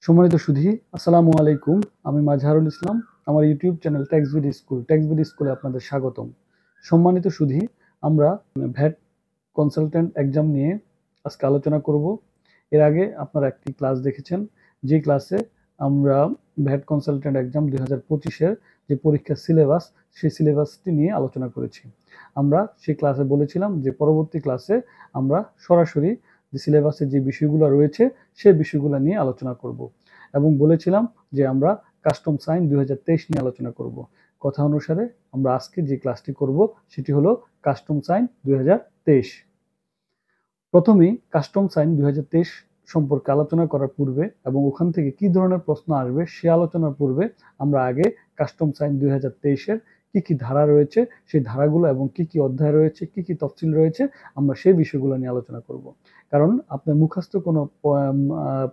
সম্মানিত সুধী, আসসালামু আলাইকুম। আমি মাজহারুল ইসলাম। আমার ইউটিউব চ্যানেল টেক্সট বিডি স্কুলে আপনাদের স্বাগতম। সম্মানিত সুধী, আমরা ভ্যাট কনসালটেন্ট এক্সাম নিয়ে আজকে আলোচনা করব। এর আগে আপনারা একটি ক্লাস দেখেছেন, যে ক্লাসে আমরা ভ্যাট কনসালটেন্ট এক্সাম 2025-এর যে পরীক্ষার সিলেবাস, সেই সিলেবাসটি নিয়ে আলোচনা করেছি। আমরা সেই ক্লাসে বলেছিলাম যে পরবর্তী ক্লাসে আমরা সরাসরি যে সিলেবাসে যে বিষয়গুলো রয়েছে সেই বিষয়গুলো নিয়ে আলোচনা করব, এবং বলেছিলাম যে আমরা কাস্টম সাইন 2023 নিয়ে আলোচনা করব। কথা অনুসারে আমরা আজকে যে ক্লাসটি করব সেটি হলো কাস্টম সাইন 2023। প্রথমেই কাস্টম সাইন 2023 সম্পর্কে আলোচনা করার পূর্বে এবং ওখান থেকে কি ধরনের প্রশ্ন আসবে সে আলোচনার পূর্বে আমরা আগে কাস্টম সাইন 2023-এর কি কি ধারা রয়েছে, সেই ধারাগুলো এবং কি কি অধ্যায় রয়েছে, কি কি তফসিল রয়েছে, আমরা সেই বিষয়গুলো নিয়ে আলোচনা করব। কারণ আপনি মুখস্থ কোনো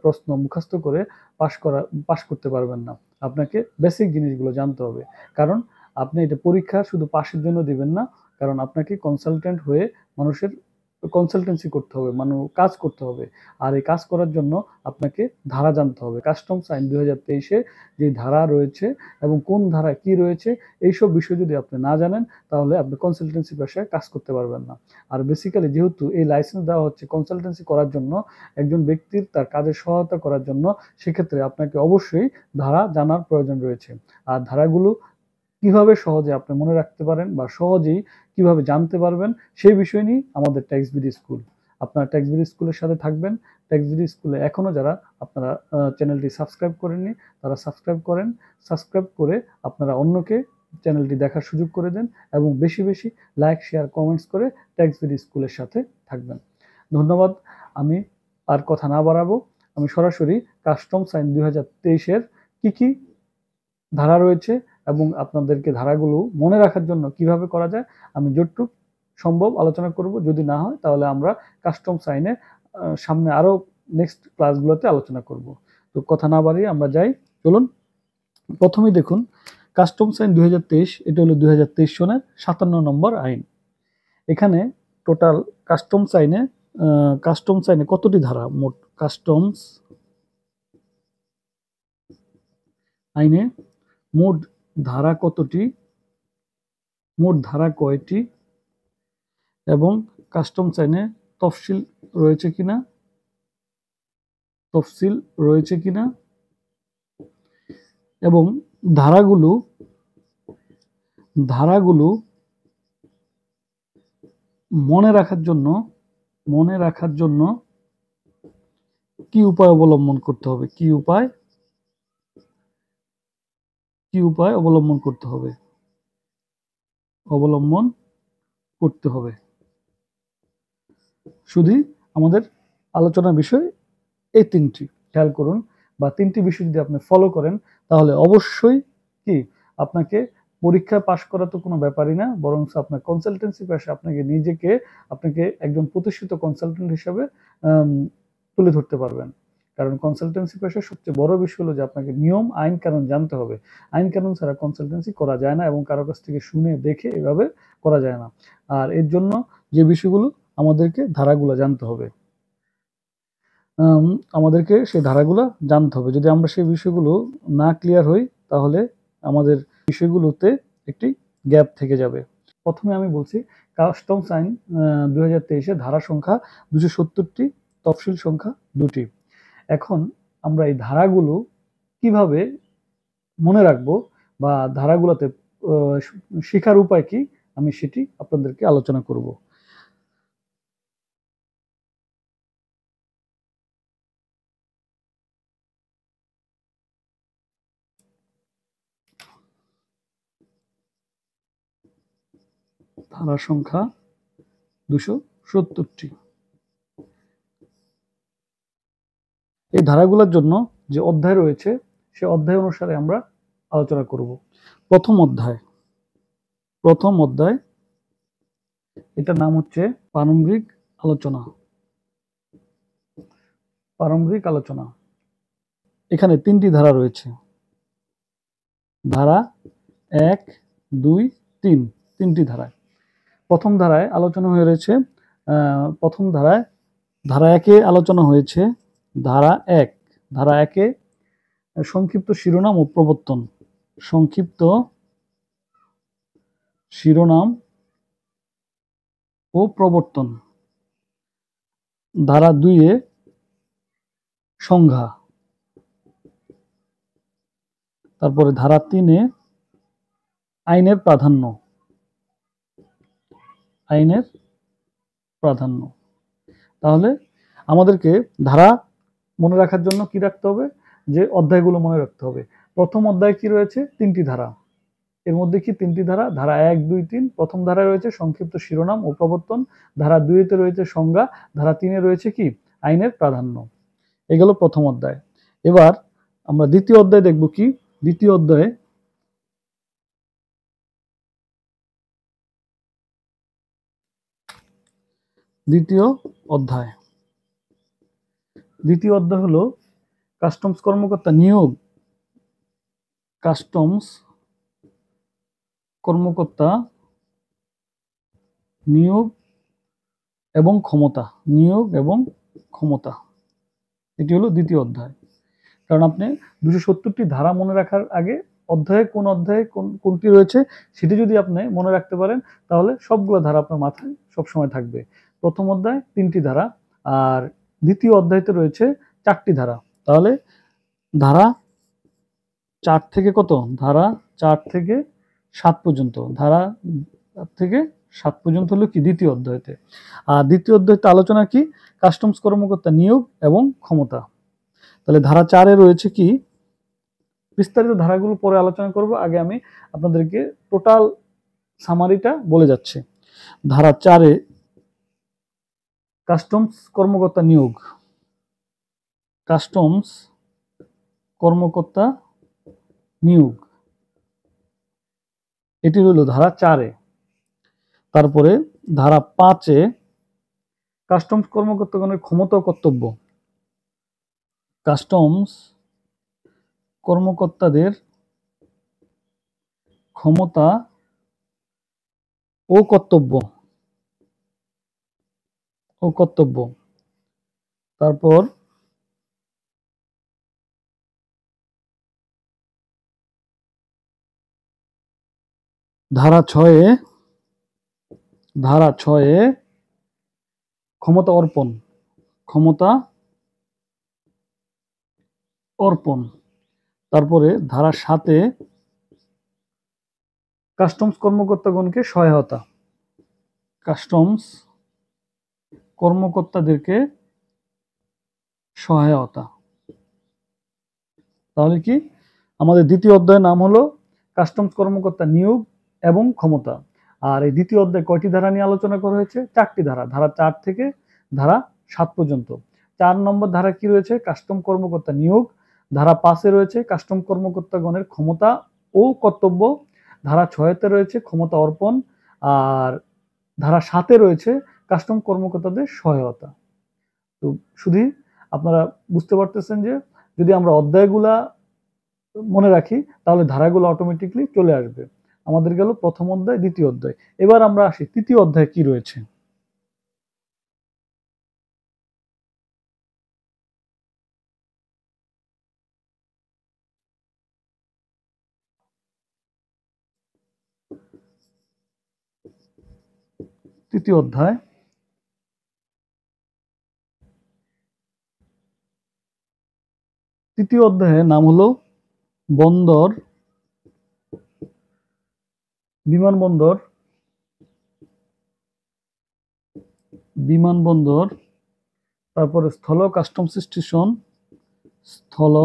প্রশ্ন মুখস্থ করে পাশ করতে পারবেন না। আপনাকে বেসিক জিনিসগুলো জানতে হবে। কারণ আপনি এটা পরীক্ষা শুধু পাশের জন্য দিবেন না, কারণ আপনাকে কনসালটেন্ট হয়ে মানুষের কনসালটেন্সি করতে হবে, কাজ করতে হবে। আর এই কাজ করার জন্য আপনাকে ধারা জানতে হবে। কাস্টম সাইন 2023-এ যে ধারা রয়েছে এবং কোন ধারায় কি রয়েছে, এইসব বিষয় যদি আপনি না জানেন তাহলে আপনি কনসালটেন্সি পেশায় কাজ করতে পারবেন না। আর বেসিক্যালি যেহেতু এই লাইসেন্স দেওয়া হচ্ছে কনসালটেন্সি করার জন্য, একজন ব্যক্তির তার কাজে সহায়তা করার জন্য, সেক্ষেত্রে আপনাকে অবশ্যই ধারা জানার প্রয়োজন রয়েছে। আর ধারাগুলো কিভাবে সহজে আপনি মনে রাখতে পারেন বা সহজেই কিভাবে জানতে পারবেন সেই বিষয় নিয়ে আমাদের টেক্সট-বিডি স্কুল। আপনারা টেক্সট-বিডি স্কুলের সাথে থাকবেন। টেক্সট-বিডি স্কুলে এখনো যারা আপনারা চ্যানেলটি সাবস্ক্রাইব করেননি তারা সাবস্ক্রাইব করেন। সাবস্ক্রাইব করে আপনারা অন্যকে চ্যানেলটি দেখার সুযোগ করে দেন এবং বেশি বেশি লাইক, শেয়ার, কমেন্টস করে টেক্সট-বিডি স্কুলের সাথে থাকবেন। ধন্যবাদ। আমি আর কথা না বাড়াবো, আমি সরাসরি কাস্টম সাইন 2023-এর কি কি ধারা রয়েছে এবং আপনাদেরকে ধারাগুলো মনে রাখার জন্য কিভাবে করা যায় আমি যতটুকু সম্ভব আলোচনা করব। যদি না হয় তাহলে আমরা কাস্টম সাইনে সামনে আরো নেক্সট ক্লাসগুলোতে আলোচনা করব। তো কথা না বাড়িয়ে আমরা যাই, চলুন। প্রথমেই দেখুন কাস্টম সাইন 2023, এটা হলো 2023 সনের 57 নম্বর আইন। এখানে টোটাল কাস্টম সাইনে কতটি ধারা? মোট কাস্টমস আইনে মোট ধারা কতটি, মোট ধারা কয়টি, এবং কাস্টম আইনে তফসিল রয়েছে কিনা, এবং ধারাগুলো মনে রাখার জন্য কি উপায় অবলম্বন করতে হবে, কি উপায় অবলম্বন করতে হবে। শুধু আমাদের আলোচনার বিষয় এই তিনটি, খেয়াল করুন। বা তিনটি বিষয় যদি আপনি ফলো করেন তাহলে অবশ্যই কি আপনাকে পরীক্ষা পাশ করা তো কোনো ব্যাপারই না, বরং আপনার কনসালটেন্সি পেশা আপনাকে একজন প্রতিষ্ঠিত কনসালটেন্ট হিসেবে তুলে ধরতে পারবেন। কারণ কনসালটেন্সি পেশার সবচেয়ে বড় বিষয় হলো যে আপনাকে নিয়ম, আইন কানুন জানতে হবে। আইন কানুন ছাড়া কনসালটেন্সি করা যায় না এবং কারো কাছ থেকে শুনে দেখে এভাবে করা যায় না। আর এর জন্য যে বিষয়গুলো আমাদেরকে ধারাগুলো জানতে হবে, আমাদেরকে সেই ধারাগুলো জানতে হবে। যদি আমরা সেই বিষয়গুলো না ক্লিয়ার হই তাহলে আমাদের বিষয়গুলোতে একটি গ্যাপ থেকে যাবে। প্রথমে আমি বলছি কাস্টম আইন 2023-এর ধারা সংখ্যা 270টি, তফসিল সংখ্যা 2টি। এখন আমরা এই ধারাগুলো কিভাবে মনে রাখবো বা ধারাগুলোতে শেখার উপায় কি, আমি সেটি আপনাদেরকে আলোচনা করব। ধারা সংখ্যা 270টি। এই ধারাগুলোর জন্য যে অধ্যায় রয়েছে সে অধ্যায় অনুসারে আমরা আলোচনা করব। প্রথম অধ্যায়, এটার নাম হচ্ছে প্রারম্ভিক আলোচনা। এখানে তিনটি ধারা রয়েছে, ধারা 1, 2, 3, তিনটি ধারায়। প্রথম ধারায় আলোচনা হয়ে রয়েছে, ধারা 1-এ আলোচনা হয়েছে ধারা 1। ধারা 1-এ সংক্ষিপ্ত শিরোনাম ও প্রবর্তন। সংক্ষিপ্ত শিরোনাম ও প্রবর্তন। ধারা 2-এ সংজ্ঞা। তারপরে ধারা 3-এ আইনের প্রাধান্য। আইনের প্রাধান্য। তাহলে আমাদেরকে ধারা মনে রাখার জন্য কি রাখতে হবে, যে অধ্যায়গুলো মনে রাখতে হবে। প্রথম অধ্যায়ে কি রয়েছে? 3টি ধারা। এর মধ্যে কি 3টি ধারা? ধারা 1, 2, 3। প্রথম ধারায় রয়েছে সংক্ষিপ্ত শিরোনাম ও প্রবর্তন। ধারা 2-তে রয়েছে সংজ্ঞা। ধারা 3-এ রয়েছে কি? আইনের প্রাধান্য। এগুলো প্রথম অধ্যায়। এবার আমরা দ্বিতীয় অধ্যায় দেখব কি? দ্বিতীয় অধ্যায়ে দ্বিতীয় অধ্যায় হলো কাস্টমস কর্মকর্তা নিয়োগ। কাস্টমস কর্মকর্তা নিয়োগ এবং ক্ষমতা। নিয়োগ এবং ক্ষমতা, এটি হলো দ্বিতীয় অধ্যায়। কারণ আপনি 270টি ধারা মনে রাখার আগে অধ্যায়ে কোনটি রয়েছে সেটি যদি আপনি মনে রাখতে পারেন, তাহলে সবগুলো ধারা আপনার মাথায় সবসময় থাকবে। প্রথম অধ্যায় 3টি ধারা, আর দ্বিতীয় অধ্যায়তে রয়েছে 4টি ধারা। তাহলে ধারা 4 থেকে কত? ধারা 4 থেকে 7 পর্যন্ত। ধারা 4 থেকে 7 পর্যন্ত হলো কি? দ্বিতীয় অধ্যায়তে। আর দ্বিতীয় অধ্যায়তে আলোচনা কি? কাস্টমস কর্মকর্তা নিয়োগ এবং ক্ষমতা। তাহলে ধারা 4-এ রয়েছে কি? বিস্তারিত ধারাগুলো পরে আলোচনা করব, আগে আমি আপনাদেরকে টোটাল সামারিটা বলে যাচ্ছি। ধারা 4-এ কাস্টমস কর্মকর্তা নিয়োগ। কাস্টমস কর্মকর্তা নিয়োগ, এটি হলো ধারা 4-এ। তারপরে ধারা 5-এ কাস্টমস কর্মকর্তাগণের ক্ষমতা ও কর্তব্য। কাস্টমস কর্মকর্তাদের ক্ষমতা ও কর্তব্য। তারপর ধারা 6-এ ক্ষমতা অর্পণ। তারপরে ধারা 7-এ কাস্টমস কর্মকর্তাগণকে সহায়তা। কাস্টমস কর্মকর্তাদেরকে সহায়তা। তাহলে কি? আমাদের দ্বিতীয় অধ্যায়ের নাম হলো কাস্টমস কর্মকর্তা নিয়োগ এবং ক্ষমতা। আর এই দ্বিতীয় অধ্যায়ে কয়টি ধারা নিয়ে আলোচনা করা হয়েছে? 4টি ধারা। ধারা 4 থেকে ধারা 7 পর্যন্ত। 4 নম্বর ধারা কি রয়েছে? কাস্টম কর্মকর্তা নিয়োগ। ধারা 5-এ রয়েছে কাস্টম কর্মকর্তাগণের ক্ষমতা ও কর্তব্য। ধারা 6-তে রয়েছে ক্ষমতা অর্পণ। আর ধারা 7-এ রয়েছে কাস্টম কর্মকর্তাদের সহায়তা। তো শুধু আপনারা বুঝতে পারতেছেন যে যদি আমরা অধ্যায়গুলা মনে রাখি, তাহলে ধারাগুলো অটোমেটিকলি চলে আসবে। আমাদের গেল প্রথম অধ্যায়, দ্বিতীয় অধ্যায়। এবার আমরা আসি তৃতীয় অধ্যায় কি রয়েছে। তৃতীয় অধ্যায় অধ্যায়ের নাম হলো বন্দর, বিমানবন্দর। তারপরে স্থল কাস্টমস স্টেশন, স্থল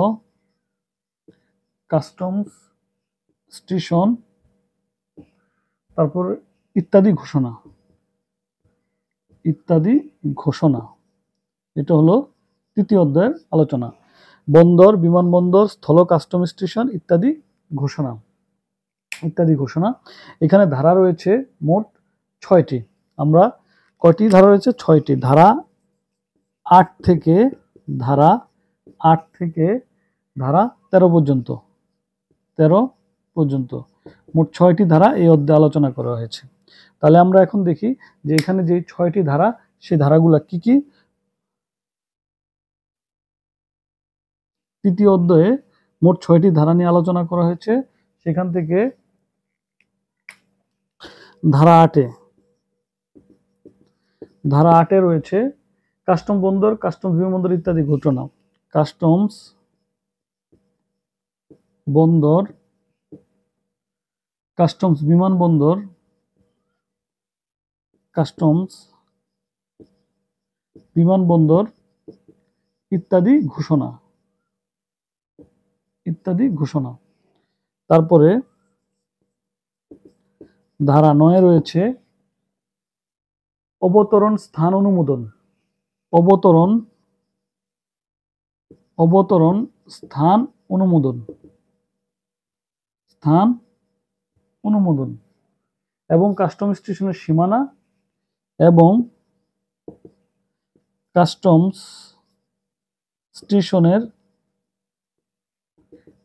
কাস্টমস স্টেশন। তারপর ইত্যাদি ঘোষণা। এটা হলো তৃতীয় অধ্যায়ের আলোচনা। বন্দর, বিমানবন্দর, স্থল কাস্টম স্টেশন ইত্যাদি ঘোষণা। এখানে ধারা রয়েছে মোট 6টি। আমরা কয়টি ধারা রয়েছে? 6টি। ধারা 8 থেকে ধারা 13 পর্যন্ত মোট 6টি ধারা এই অধ্যায়ে আলোচনা করা হয়েছে। তাহলে আমরা এখন দেখি যে এখানে যে 6টি ধারা, সেই ধারাগুলা কি কি। তৃতীয় অধ্যায়ে মোট 6টি ধারা নিয়ে আলোচনা করা হয়েছে। সেখান থেকে ধারা 8-এ রয়েছে কাস্টম বন্দর, কাস্টমস বিমানবন্দর ইত্যাদি ঘটনা। কাস্টমস বন্দর, কাস্টমস বিমানবন্দর, কাস্টমস বিমানবন্দর ইত্যাদি ঘোষণা। তারপরে ধারা 9-এ রয়েছে অবতরণ স্থান অনুমোদন। অবতরণ স্থান অনুমোদন এবং কাস্টম স্টেশনের সীমানা এবং কাস্টমস স্টেশনের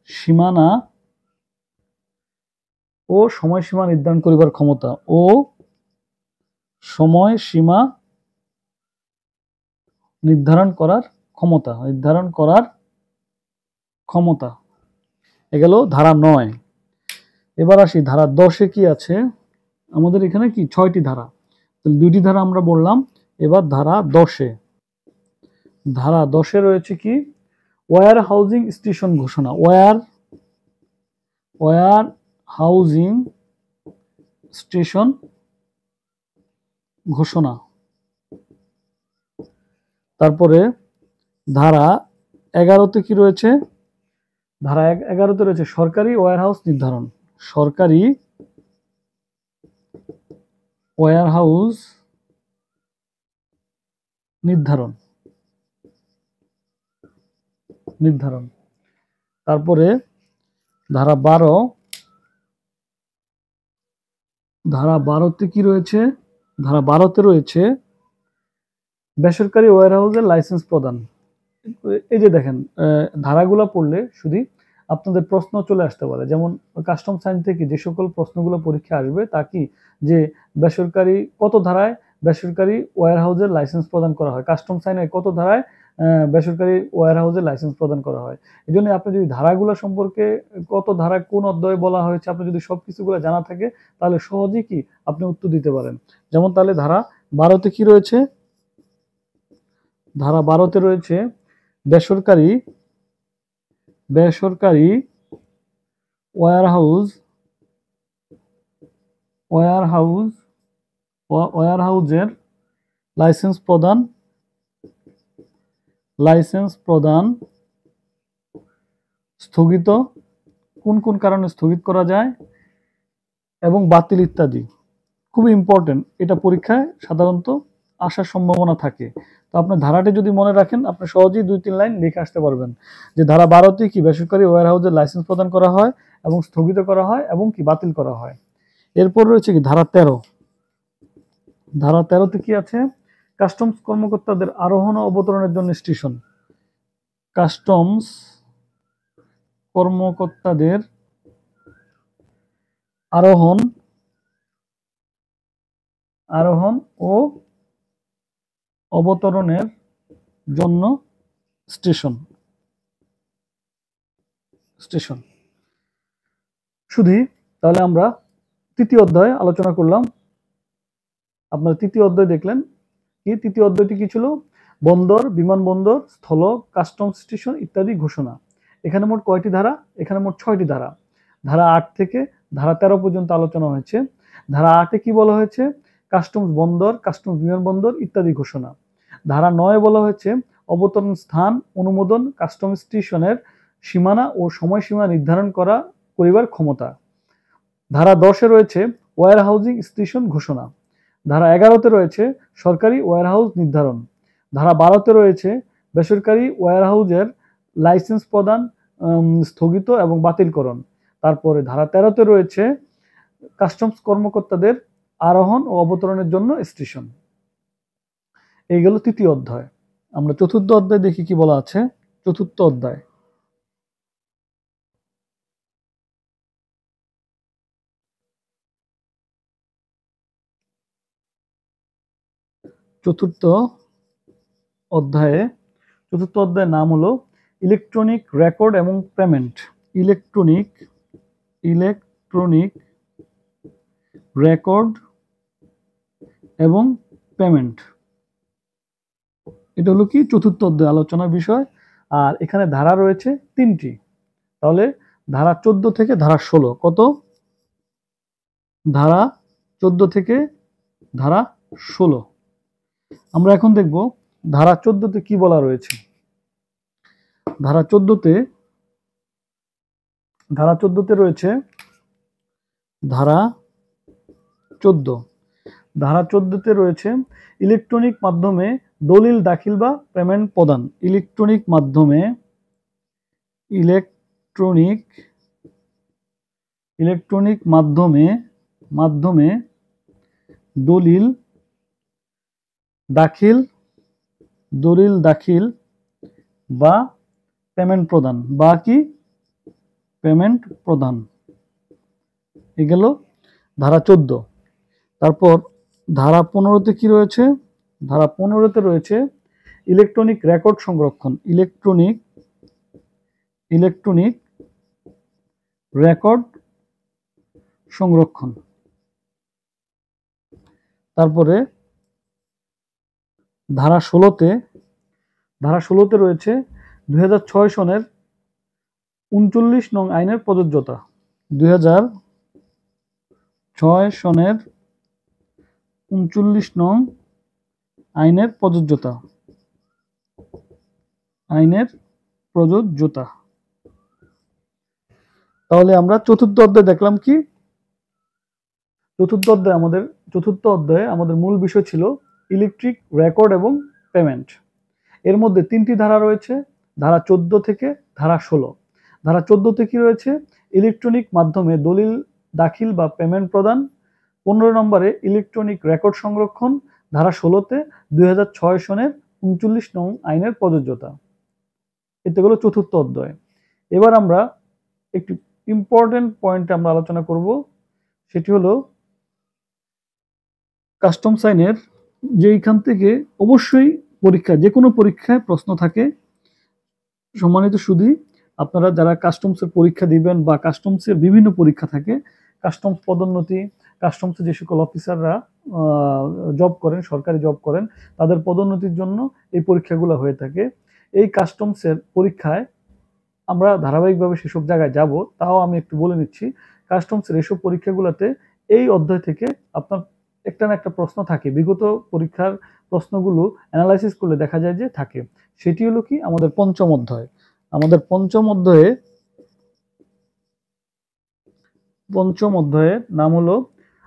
সীমানা ও সময়সীমা নির্ধারণ করিবার ক্ষমতা নির্ধারণ করার ক্ষমতা। এ গেল ধারা 9। এবার আসি ধারা 10-এ কি আছে। আমাদের এখানে কি 6টি ধারা, 2টি ধারা আমরা বললাম। এবার ধারা 10-এ রয়েছে কি ওয়্যার হাউজিং স্টেশন ঘোষণা। ওয়্যার হাউজিং স্টেশন ঘোষণা। তারপরে ধারা 11-তে কি রয়েছে? ধারা 11-তে রয়েছে সরকারি ওয়্যারহাউস নির্ধারণ। সরকারি ওয়্যারহাউস নির্ধারণ। তারপরে ধারা 12-তে কি রয়েছে? ধারা 12-তে রয়েছে বেসরকারি ওয়্যারহাউসের লাইসেন্স প্রদান। এই যে দেখেন, ধারাগুলো পড়লে শুধু আপনাদের প্রশ্ন চলে আসতে পারে। যেমন কাস্টম সাইন থেকে যে সকল প্রশ্নগুলো পরীক্ষা আসবে তা কি, যে বেসরকারি কত ধারায় বেসরকারি ওয়্যারহাউসের লাইসেন্স প্রদান করা হয়, কাস্টম সাইনের কত ধারায় বেসরকারি ওয়্যারহাউসের লাইসেন্স প্রদান করা হয়। এই জন্য আপনি যদি ধারাগুলো সম্পর্কে কত ধারা কোন অধ্যায়ে বলা হয়েছে আপনি যদি সবকিছুগুলো জানা থাকে তাহলে সহজেই কি আপনি উত্তর দিতে পারেন। যেমন তাহলে ধারা 12-তে কি রয়েছে? ধারা 12-তে রয়েছে বেসরকারি ওয়্যারহাউসের লাইসেন্স প্রদান স্থগিত, কোন কোন কারণে স্থগিত করা যায় এবং বাতিল ইত্যাদি। খুবই ইম্পর্টেন্ট, এটা পরীক্ষায় সাধারণত আসার সম্ভাবনা থাকে। তো আপনি ধারাটি যদি মনে রাখেন আপনি সহজেই 2-3 লাইন লিখে আসতে পারবেন যে ধারা 12-তে কি বেসরকারি ওয়্যারহাউসের লাইসেন্স প্রদান করা হয় এবং স্থগিত করা হয় এবং কি বাতিল করা হয়। এরপর রয়েছে কি ধারা 13। ধারা 13-তে কি আছে? কাস্টমস কর্মকর্তাদের আরোহণ ও অবতরণের জন্য স্টেশন। কাস্টমস কর্মকর্তাদের আরোহণ ও অবতরণের জন্য স্টেশন। শুধু তাহলে আমরা তৃতীয় অধ্যায় আলোচনা করলাম। আপনারা তৃতীয় অধ্যায় দেখলেন। কি তৃতীয় অধ্যায়টি কি ছিল? বন্দর, বিমানবন্দর, স্থল, কাস্টম স্টেশন ইত্যাদি ঘোষণা। এখানে মোট কয়টি ধারা? এখানে মোট 6টি ধারা। ধারা 8 থেকে ধারা 13 পর্যন্ত আলোচনা হয়েছে। ধারা 8-এ কি বলা হয়েছে? কাস্টমস বন্দর, কাস্টমস বিমানবন্দর ইত্যাদি ঘোষণা। ধারা 9-এ বলা হয়েছে অবতরণ স্থান অনুমোদন, কাস্টম স্টেশনের সীমানা ও সময়সীমা নির্ধারণ করিবার ক্ষমতা। ধারা 10-এ রয়েছে ওয়্যার হাউজিং স্টেশন ঘোষণা। ধারা 11-তে রয়েছে সরকারি ওয়্যারহাউস নির্ধারণ। ধারা 12-তে রয়েছে বেসরকারি ওয়্যারহাউসের লাইসেন্স প্রদান, স্থগিত এবং বাতিলকরণ। তারপরে ধারা 13-তে রয়েছে কাস্টমস কর্মকর্তাদের আরোহণ ও অবতরণের জন্য স্টেশন। এই গেল তৃতীয় অধ্যায়। আমরা চতুর্থ অধ্যায় দেখি কি বলা আছে। চতুর্থ অধ্যায়। চতুর্থ অধ্যায়ের নাম হলো ইলেকট্রনিক রেকর্ড এবং পেমেন্ট, ইলেকট্রনিক রেকর্ড এবং পেমেন্ট, এটা হলো কি চতুর্থ অধ্যায় আলোচনার বিষয়। আর এখানে ধারা রয়েছে 3টি, তাহলে ধারা 14 থেকে ধারা 16, কত? ধারা 14 থেকে ধারা 16। আমরা এখন দেখব ধারা 14তে কি বলা রয়েছে। ধারা 14তে রয়েছে ধারা 14তে রয়েছে ইলেকট্রনিক মাধ্যমে দলিল দাখিল বা পেমেন্ট প্রদান, ইলেকট্রনিক মাধ্যমে দলিল দাখিল বা পেমেন্ট প্রদান এ গেল ধারা 14। তারপর ধারা 15তে কি রয়েছে? ধারা 15তে রয়েছে ইলেকট্রনিক রেকর্ড সংরক্ষণ, ইলেকট্রনিক রেকর্ড সংরক্ষণ। তারপরে ধারা 16তে রয়েছে 2006 সনের 39 নং আইনের প্রযোজ্যতা, 2006 সনের 39 নং আইনের প্রযোজ্যতা। তাহলে আমরা চতুর্থ অধ্যায় দেখলাম কি? চতুর্থ অধ্যায়ে আমাদের মূল বিষয় ছিল ইলেকট্রিক রেকর্ড এবং পেমেন্ট। এর মধ্যে 3টি ধারা রয়েছে, ধারা 14 থেকে ধারা 16। ধারা 14তে কি রয়েছে? ইলেকট্রনিক মাধ্যমে দলিল দাখিল বা পেমেন্ট প্রদান। 15 নম্বরে ইলেকট্রনিক রেকর্ড সংরক্ষণ। ধারা 16তে 2006 সনের 39 নং আইনের প্রযোজ্যতা। এতে হলো চতুর্থ অধ্যায়। এবার আমরা একটি ইম্পর্টেন্ট পয়েন্ট আমরা আলোচনা করব, সেটি হলো কাস্টমস আইনের, যে এইখান থেকে অবশ্যই যে কোনো পরীক্ষায় প্রশ্ন থাকে। সম্মানিত সুধী, আপনারা যারা কাস্টমসের পরীক্ষা দিবেন বা কাস্টমসের বিভিন্ন পরীক্ষা থাকে, কাস্টমস পদোন্নতি, কাস্টমসে যে সকল অফিসাররা জব করেন, সরকারি জব করেন, তাদের পদোন্নতির জন্য এই পরীক্ষাগুলো হয়ে থাকে। এই কাস্টমসের পরীক্ষায় আমরা ধারাবাহিকভাবে সেসব জায়গায় যাব, তাও আমি একটু বলে নিচ্ছি। কাস্টমসের এসব পরীক্ষাগুলোতে এই অধ্যায় থেকে আপনার একটা না একটা প্রশ্ন থাকে, বিগত পরীক্ষার প্রশ্নগুলো অ্যানালাইসিস করলে দেখা যায় যে থাকে। সেটি হলো কি আমাদের পঞ্চম অধ্যায়। আমাদের পঞ্চম অধ্যায়ের নাম হলো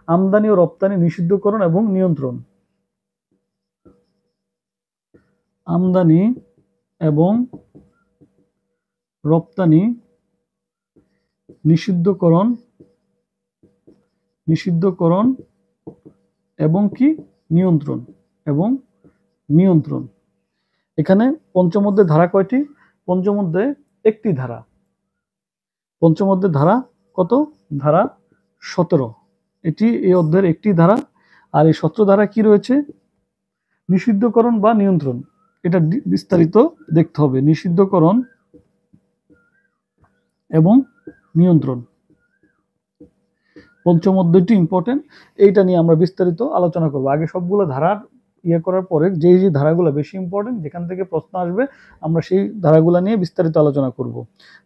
আমদানি ও রপ্তানি নিষিদ্ধকরণ এবং নিয়ন্ত্রণ। আমদানি এবং রপ্তানি নিষিদ্ধকরণ এবং কি নিয়ন্ত্রণ। এখানে পঞ্চম অধ্যায়ের ধারা কয়টি? পঞ্চম অধ্যায়ে একটি ধারা। পঞ্চম অধ্যায়ের ধারা কত? ধারা 17। এটি এই অধ্যায়ের একটি ধারা। আর এই 17 ধারা কি রয়েছে? নিষিদ্ধকরণ বা নিয়ন্ত্রণ। এটা বিস্তারিত দেখতে হবে, নিষিদ্ধকরণ এবং নিয়ন্ত্রণ। পঞ্চম অধ্যায়টি ইম্পর্টেন্ট, এইটা নিয়ে আমরা বিস্তারিত আলোচনা করব। আগে সবগুলো ধারার করার পরে যে ধারাগুলো বেশি ইম্পর্টেন্ট, যেখান থেকে প্রশ্ন আসবে, আমরা সেই ধারাগুলো নিয়ে বিস্তারিত আলোচনা করব।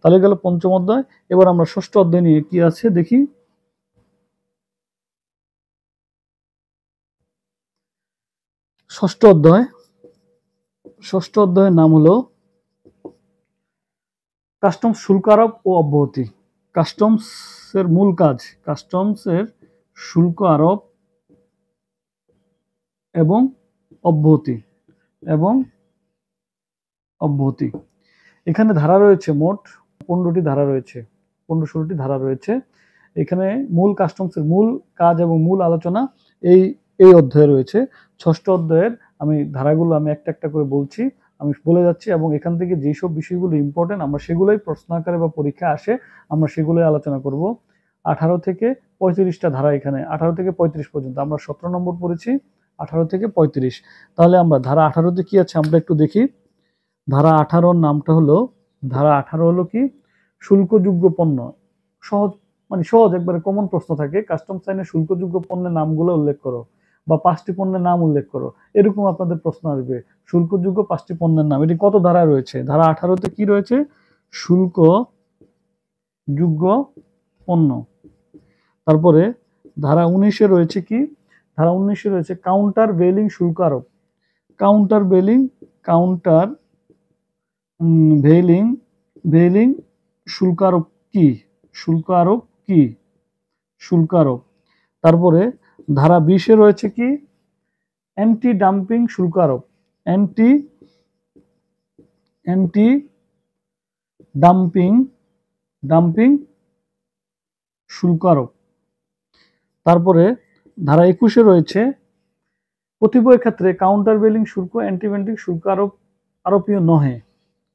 তাহলে গেল পঞ্চম অধ্যায়। এবার আমরা ষষ্ঠ অধ্যায় নিয়ে কি আছে দেখি। ষষ্ঠ অধ্যায়ের নাম হলো কাস্টমস শুল্ক আরোপ ও অব্যাহতি। কাস্টমসের মূল কাজ, কাস্টমসের শুল্ক আরোপ এবং অব্যাহতি। এখানে ধারা রয়েছে মোট 15টি ধারা রয়েছে, 15-16টি ধারা রয়েছে। এখানে মূল কাস্টমসের মূল কাজ এবং মূল আলোচনা এই অধ্যায়ে রয়েছে। ষষ্ঠ অধ্যায়ের আমি ধারাগুলো একটা একটা করে বলছি, আমি বলে যাচ্ছি, এবং এখান থেকে যেসব বিষয়গুলো ইম্পর্টেন্ট আমরা সেগুলোই প্রশ্ন আকারে বা পরীক্ষা আসে, আমরা সেগুলোই আলোচনা করব। 18 থেকে 35টা ধারা, এখানে 18 থেকে 35 পর্যন্ত। আমরা 17 নম্বর পড়েছি, 18 থেকে 35। তাহলে আমরা ধারা 18তে কি আছে আমরা একটু দেখি। ধারা 18-র নামটা হলো ধারা 18 হলো কি শুল্কযোগ্য পণ্য। সহজ সহজ একবারে কমন প্রশ্ন থাকে, কাস্টমস আইনে শুল্কযোগ্য পণ্যের নামগুলো উল্লেখ করো বা 5টি পণ্যের নাম উল্লেখ করো, এরকম আপনাদের প্রশ্ন আসবে। শুল্কযোগ্য 5টি পণ্যের নাম, এটি কত ধারায় রয়েছে? ধারা 18তে কি রয়েছে? শুল্কযোগ্য পণ্য। তারপরে ধারা 19-এ রয়েছে কি? ধারা 19-এ রয়েছে কাউন্টার ভেলিং শুল্ক আরোপ। কাউন্টার ভেলিং ভেলিং শুল্ক আরোপ কি? শুল্ক আরোপ কি? শুল্ক আরোপ। তারপরে ধারা 20-এ রয়েছে কি? অ্যান্টি ডাম্পিং শুল্ক আরোপ। অ্যান্টি ডাম্পিং শুল্ক আরোপ। তারপরে ধারা 21-এ রয়েছে কতিপয় ক্ষেত্রে কাউন্টার ভেলিং শুল্ক অ্যান্টি ডাম্পিং শুল্ক আরোপীয় নহে।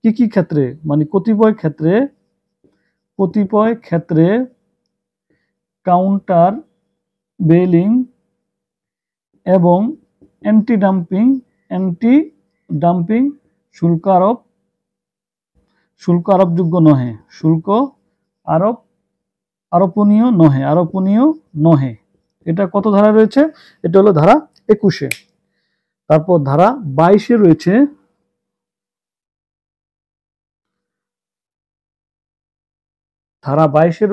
কি কি ক্ষেত্রে? কতিপয় ক্ষেত্রে কাউন্টার ভেলিং এবং অ্যান্টি ডাম্পিং শুল্ক আরোপযোগ্য নহে। শুল্ক আরোপনীয় নহে। এটা কত ধারা রয়েছে? এটা হলো ধারা 21-এ। তারপর ধারা 22-এ রয়েছে ধারা 22-এ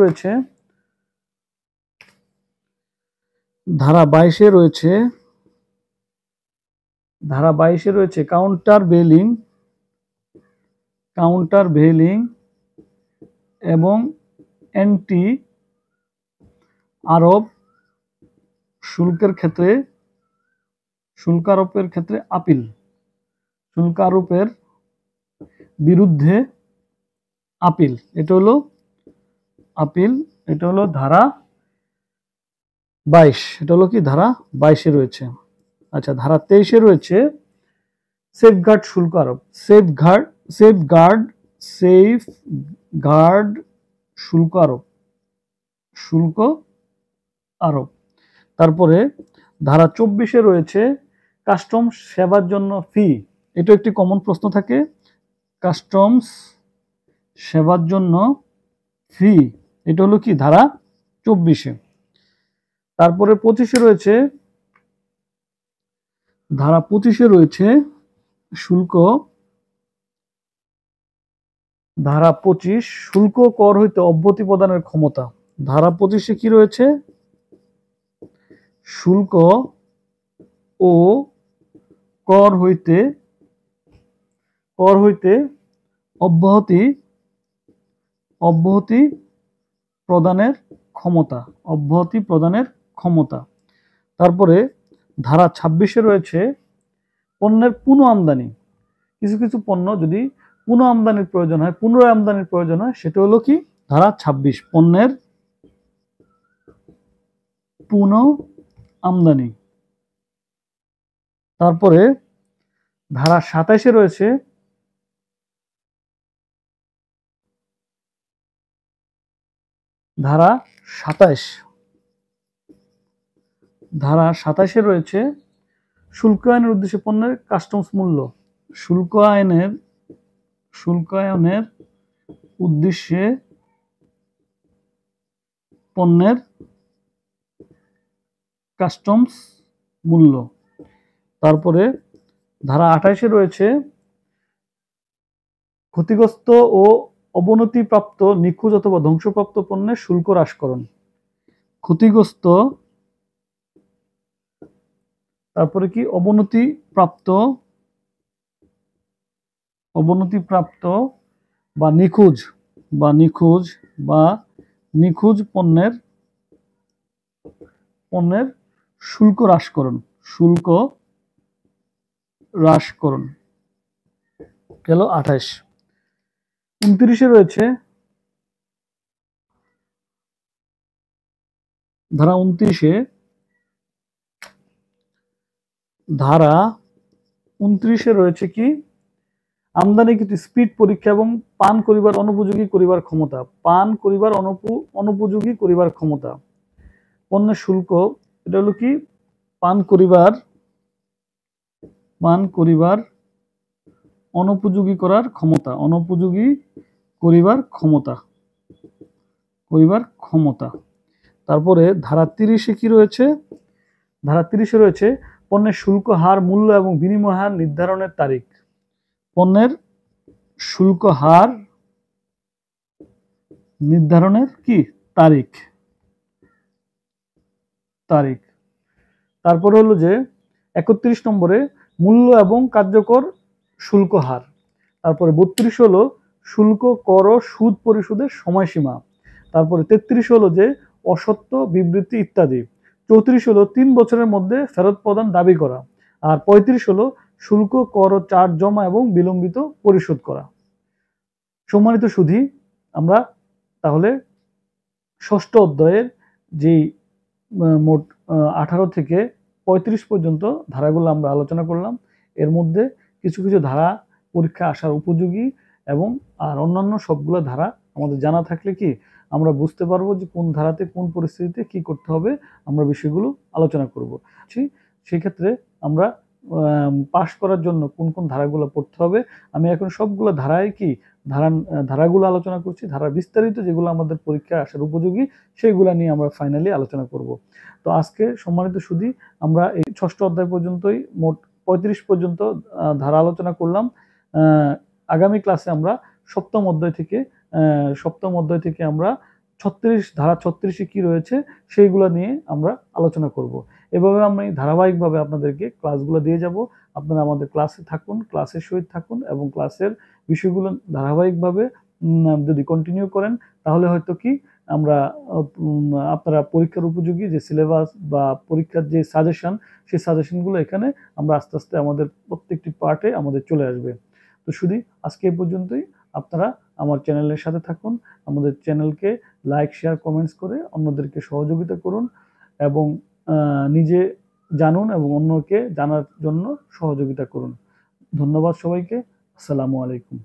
রয়েছে কাউন্টার ভেলিং এবং অ্যান্টি আরোপ শুল্ক আরোপের ক্ষেত্রে আপিল। শুল্ক আরোপের বিরুদ্ধে আপিল। এটা হলো আপিল। এটা হলো ধারা 22। এটা হলো কি? ধারা 22-এ রয়েছে। আচ্ছা, ধারা 23-এ রয়েছে সেফগার্ড শুল্ক আরোপ। সেফগার্ড শুল্ক আরোপ। তারপরে ধারা 24-এ রয়েছে কাস্টমস সেবার জন্য ফি। এটা একটি কমন প্রশ্ন থাকে, কাস্টমস সেবার জন্য ফি। এটা হলো কি? ধারা 24-এ। তারপরে 25-এ রয়েছে ধারা 25-এ রয়েছে শুল্ক। ধারা 25 শুল্ক কর হইতে অব্যাহতি প্রদানের ক্ষমতা। ধারা 25-এ কি রয়েছে? শুল্ক ও কর হইতে অব্যাহতি প্রদানের ক্ষমতা। তারপরে ধারা 26-এ রয়েছে পণ্যের পুনঃ আমদানি। কিছু কিছু পণ্য যদি পুনঃ আমদানির প্রয়োজন হয়, পুনরায় আমদানির প্রয়োজন হয়, সেটা হলো কি? ধারা 26, পণ্যের পুনঃ আমদানি। তারপরে ধারা 27-এ রয়েছে ধারা 27-এ রয়েছে শুল্ক আইনের উদ্দেশ্যে পণ্যের কাস্টমস মূল্য। শুল্ক আইনের উদ্দেশ্যে পণ্যের কাস্টমস মূল্য। তারপরে ধারা 28-এ রয়েছে ক্ষতিগ্রস্ত ও অবনতিপ্রাপ্ত, নিখোঁজ অথবা ধ্বংসপ্রাপ্ত পণ্যের শুল্ক হ্রাসকরণ। ক্ষতিগ্রস্ত, তারপরে কি? অবনতিপ্রাপ্ত বা নিখোঁজ পণ্যের শুল্ক হ্রাসকরণ। গেল 28। 29-এ রয়েছে ধারা 29-এ রয়েছে কি? আমদানিকৃত স্পিড পরীক্ষা এবং পান করিবার অনুপযোগী করিবার ক্ষমতা। পণ্যের শুল্ক, এটা হলো কি? পান করিবার অনুপযোগী করার ক্ষমতা, অনুপযোগী করিবার ক্ষমতা, করিবার ক্ষমতা। তারপরে ধারা 30-এ কি রয়েছে? ধারা 30-এ রয়েছে পণ্যের শুল্ক হার, মূল্য এবং বিনিময় হার নির্ধারণের তারিখ। পণ্যের শুল্ক হার নির্ধারণের কি তারিখ, তারিখ। তারপরে হলো যে 31 নম্বরে মূল্য এবং কার্যকর শুল্ক হার। তারপরে 32 হলো শুল্ক, কর ও সুদ পরিশোধের সময়সীমা। তারপরে 33 হলো যে অসত্য বিবৃতি ইত্যাদি। 34 হলো 3 বছরের মধ্যে ফেরত প্রদান দাবি করা। আর 35 হলো শুল্ক, কর ও চার্জ জমা এবং বিলম্বিত পরিশোধ করা। সম্মানিত সুধী, আমরা তাহলে ষষ্ঠ অধ্যায়ের যেই মোট 18 থেকে 35 পর্যন্ত ধারাগুলো আমরা আলোচনা করলাম। এর মধ্যে কিছু কিছু ধারা পরীক্ষা আসার উপযোগী এবং আর অন্যান্য সবগুলো ধারা আমাদের জানা থাকলে কি আমরা বুঝতে পারবো যে কোন ধারাতে কোন পরিস্থিতিতে কি করতে হবে, আমরা বিষয়গুলো আলোচনা করব। সেই ক্ষেত্রে আমরা পাস করার জন্য কোন কোন ধারাগুলো পড়তে হবে, আমি এখন সবগুলো ধারায় কি ধারাগুলো আলোচনা করছি। ধারা বিস্তারিত যেগুলো আমাদের পরীক্ষায় আসার উপযোগী সেইগুলো নিয়ে আমরা ফাইনালি আলোচনা করব। তো আজকে সম্মানিত সুধী, আমরা এই ষষ্ঠ অধ্যায় পর্যন্তই মোট 35 পর্যন্ত ধারা আলোচনা করলাম। আগামী ক্লাসে আমরা সপ্তম অধ্যায় থেকে আমরা 36 কি রয়েছে সেইগুলো নিয়ে আমরা আলোচনা করব। এভাবে আমি ধারাবাহিকভাবে আপনাদেরকে ক্লাসগুলো দিয়ে যাব। আপনারা আমাদের ক্লাসে থাকুন, ক্লাসের সহিত থাকুন এবং ক্লাসের বিষয়গুলো ধারাবাহিকভাবে যদি কন্টিনিউ করেন তাহলে হয়তো কি আমরা আপনারা পরীক্ষার উপযোগী যে সিলেবাস বা পরীক্ষার যে সাজেশন, সেই সাজেশনগুলো এখানে আমরা আস্তে আস্তে আমাদের প্রত্যেকটি পার্টে আমাদের চলে আসবে। তো শুধু আজকে এই পর্যন্তই। আপনারা আমার চ্যানেলের সাথে থাকুন, আমাদের চ্যানেলকে লাইক, শেয়ার, কমেন্টস করে অন্যদেরকে সহযোগিতা করুন এবং নিজে জানুন এবং অন্যকে জানার জন্য সহযোগিতা করুন। ধন্যবাদ সবাইকে। আসসালামু আলাইকুম।